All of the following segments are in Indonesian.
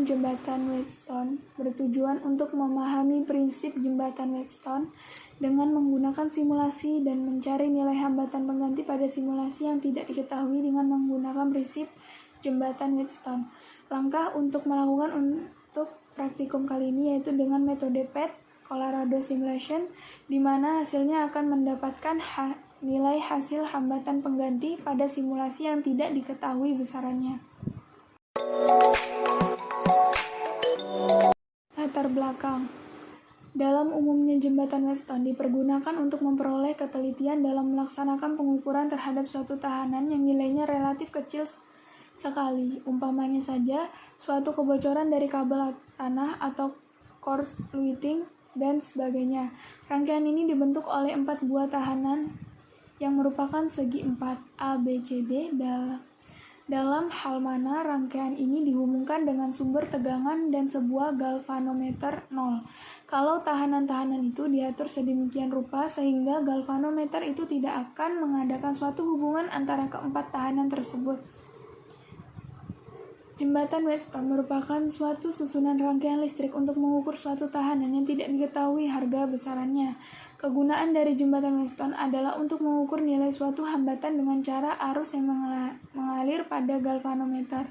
umum jembatan Wheatstone bertujuan untuk memahami prinsip jembatan Wheatstone dengan menggunakan simulasi dan mencari nilai hambatan pengganti pada simulasi yang tidak diketahui dengan menggunakan prinsip jembatan Wheatstone. Langkah untuk melakukan untuk praktikum kali ini yaitu dengan metode PET, Colorado Simulation, di mana hasilnya akan mendapatkan nilai hasil hambatan pengganti pada simulasi yang tidak diketahui besarannya. Latar belakang. Dalam umumnya jembatan Wheatstone dipergunakan untuk memperoleh ketelitian dalam melaksanakan pengukuran terhadap suatu tahanan yang nilainya relatif kecil sekali. Umpamanya saja suatu kebocoran dari kabel tanah atau korsleting dan sebagainya. Rangkaian ini dibentuk oleh 4 buah tahanan yang merupakan segi 4 A, B, C, D dalam hal mana rangkaian ini dihubungkan dengan sumber tegangan dan sebuah galvanometer 0. Kalau tahanan-tahanan itu diatur sedemikian rupa sehingga galvanometer itu tidak akan mengadakan suatu hubungan antara keempat tahanan tersebut. Jembatan Wheatstone merupakan suatu susunan rangkaian listrik untuk mengukur suatu tahanan yang tidak diketahui harga besarannya. Kegunaan dari jembatan Wheatstone adalah untuk mengukur nilai suatu hambatan dengan cara arus yang mengalir pada galvanometer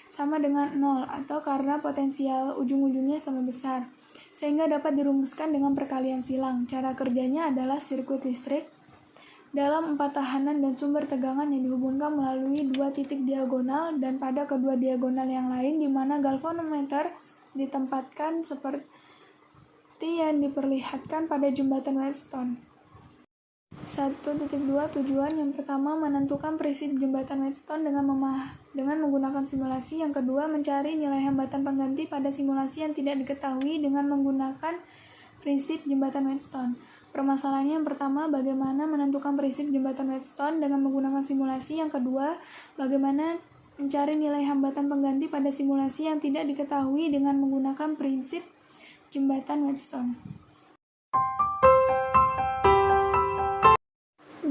sama dengan 0 atau karena potensial ujung-ujungnya sama besar, sehingga dapat dirumuskan dengan perkalian silang. Cara kerjanya adalah sirkuit listrik dalam 4 tahanan dan sumber tegangan yang dihubungkan melalui 2 titik diagonal dan pada kedua diagonal yang lain di mana galvanometer ditempatkan seperti yang diperlihatkan pada jembatan Wheatstone. 1.2 Tujuan yang pertama menentukan prinsip jembatan Wheatstone dengan menggunakan simulasi. Yang kedua mencari nilai hambatan pengganti pada simulasi yang tidak diketahui dengan menggunakan prinsip jembatan Wheatstone. Permasalahannya yang pertama, bagaimana menentukan prinsip jembatan Wheatstone dengan menggunakan simulasi. Yang kedua, bagaimana mencari nilai hambatan pengganti pada simulasi yang tidak diketahui dengan menggunakan prinsip jembatan Wheatstone.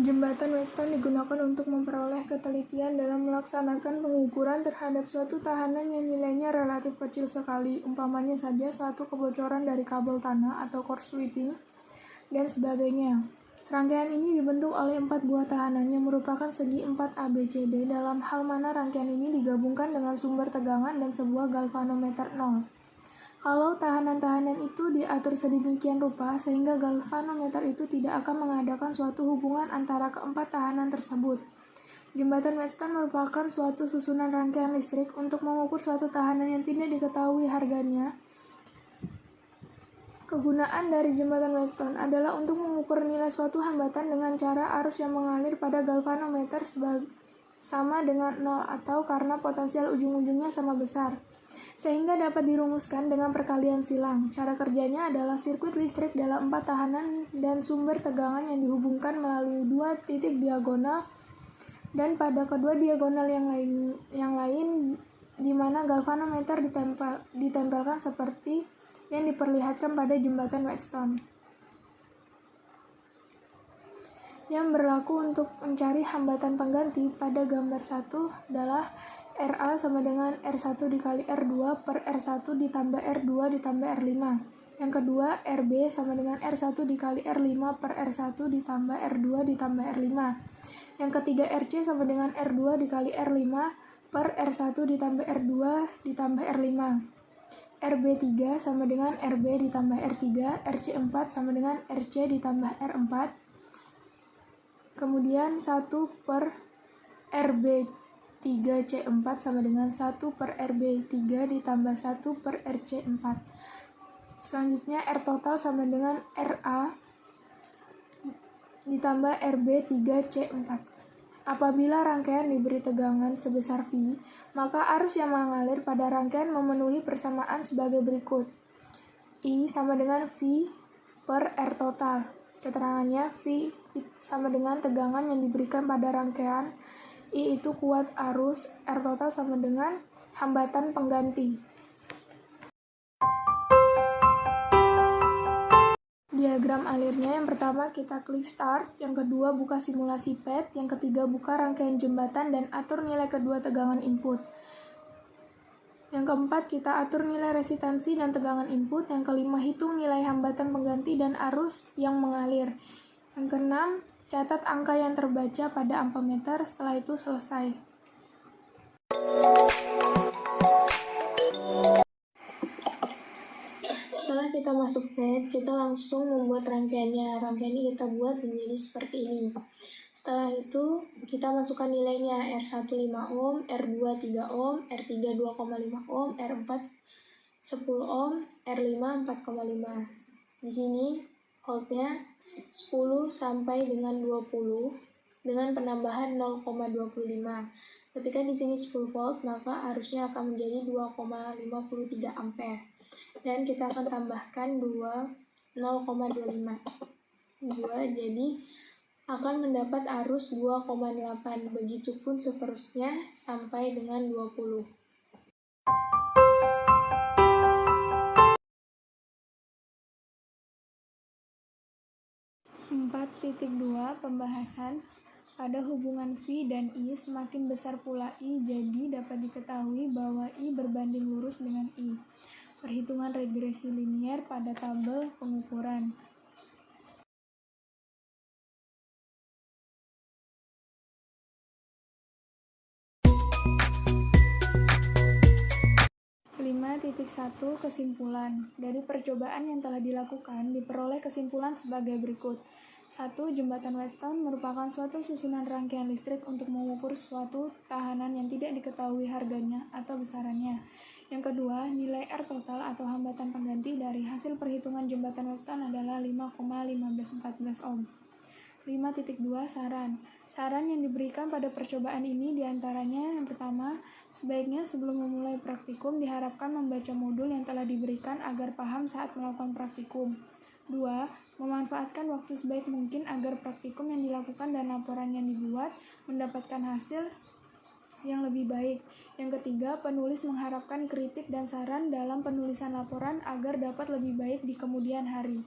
Jembatan Wheatstone digunakan untuk memperoleh ketelitian dalam melaksanakan pengukuran terhadap suatu tahanan yang nilainya relatif kecil sekali, umpamanya saja suatu kebocoran dari kabel tanah atau korsleting dan sebagainya. Rangkaian ini dibentuk oleh 4 buah tahanan yang merupakan segi 4 ABCD dalam hal mana rangkaian ini digabungkan dengan sumber tegangan dan sebuah galvanometer 0. Kalau tahanan-tahanan itu diatur sedemikian rupa sehingga galvanometer itu tidak akan mengadakan suatu hubungan antara keempat tahanan tersebut. Jembatan Wheatstone merupakan suatu susunan rangkaian listrik untuk mengukur suatu tahanan yang tidak diketahui harganya. Kegunaan dari jembatan Wheatstone adalah untuk mengukur nilai suatu hambatan dengan cara arus yang mengalir pada galvanometer sama dengan 0 atau karena potensial ujung-ujungnya sama besar, sehingga dapat dirumuskan dengan perkalian silang. Cara kerjanya adalah sirkuit listrik dalam 4 tahanan dan sumber tegangan yang dihubungkan melalui 2 titik diagonal dan pada kedua diagonal yang lain di mana galvanometer ditempelkan seperti yang diperlihatkan pada jembatan Wheatstone. Yang berlaku untuk mencari hambatan pengganti pada gambar 1 adalah RA sama dengan R1 dikali R2 per R1 ditambah R2 ditambah R5. Yang kedua, RB sama dengan R1 dikali R5 per R1 ditambah R2 ditambah R5. Yang ketiga, RC sama dengan R2 dikali R5 per R1 ditambah R2 ditambah R5. RB3 sama dengan RB ditambah R3, RC4 sama dengan RC ditambah R4. Kemudian 1 per RB3C4 sama dengan 1 per RB3 ditambah 1 per RC4. Selanjutnya R total sama dengan RA ditambah RB3C4. Apabila rangkaian diberi tegangan sebesar V, maka arus yang mengalir pada rangkaian memenuhi persamaan sebagai berikut. I sama dengan V per R total. Keterangannya, V sama dengan tegangan yang diberikan pada rangkaian, I itu kuat arus, R total sama dengan hambatan pengganti. Diagram alirnya, yang pertama kita klik start, yang kedua buka simulasi PET, yang ketiga buka rangkaian jembatan dan atur nilai kedua tegangan input. Yang keempat, kita atur nilai resistansi dan tegangan input. Yang kelima, hitung nilai hambatan pengganti dan arus yang mengalir. Yang keenam, catat angka yang terbaca pada ampermeter. Setelah itu selesai. Setelah kita masuk net, kita langsung membuat rangkaiannya. Rangkaiannya kita buat menjadi seperti ini. Setelah itu, kita masukkan nilainya R1 5 ohm, R2 3 ohm, R3 2,5 ohm, R4 10 ohm, R5 4,5. Di sini voltnya 10 sampai dengan 20 dengan penambahan 0,25. Ketika di sini 10 volt, maka arusnya akan menjadi 2,53 ampere. Dan kita akan tambahkan 0,25. 2 jadi akan mendapat arus 2,8. Begitupun seterusnya sampai dengan 20. (4.2) Pembahasan. Pada hubungan V dan I, semakin besar pula I, jadi dapat diketahui bahwa I berbanding lurus dengan I. Perhitungan regresi linier pada tabel pengukuran. (5.1) Kesimpulan. Dari percobaan yang telah dilakukan, diperoleh kesimpulan sebagai berikut. 1. Jembatan Wheatstone merupakan suatu susunan rangkaian listrik untuk mengukur suatu tahanan yang tidak diketahui harganya atau besarannya. Yang kedua, nilai R total atau hambatan pengganti dari hasil perhitungan jembatan Wheatstone adalah 5,1514 ohm. 5.2 Saran. Saran yang diberikan pada percobaan ini diantaranya yang pertama, sebaiknya sebelum memulai praktikum diharapkan membaca modul yang telah diberikan agar paham saat melakukan praktikum. 2. Memanfaatkan waktu sebaik mungkin agar praktikum yang dilakukan dan laporan yang dibuat mendapatkan hasil yang lebih baik. Yang ketiga, penulis mengharapkan kritik dan saran dalam penulisan laporan agar dapat lebih baik di kemudian hari.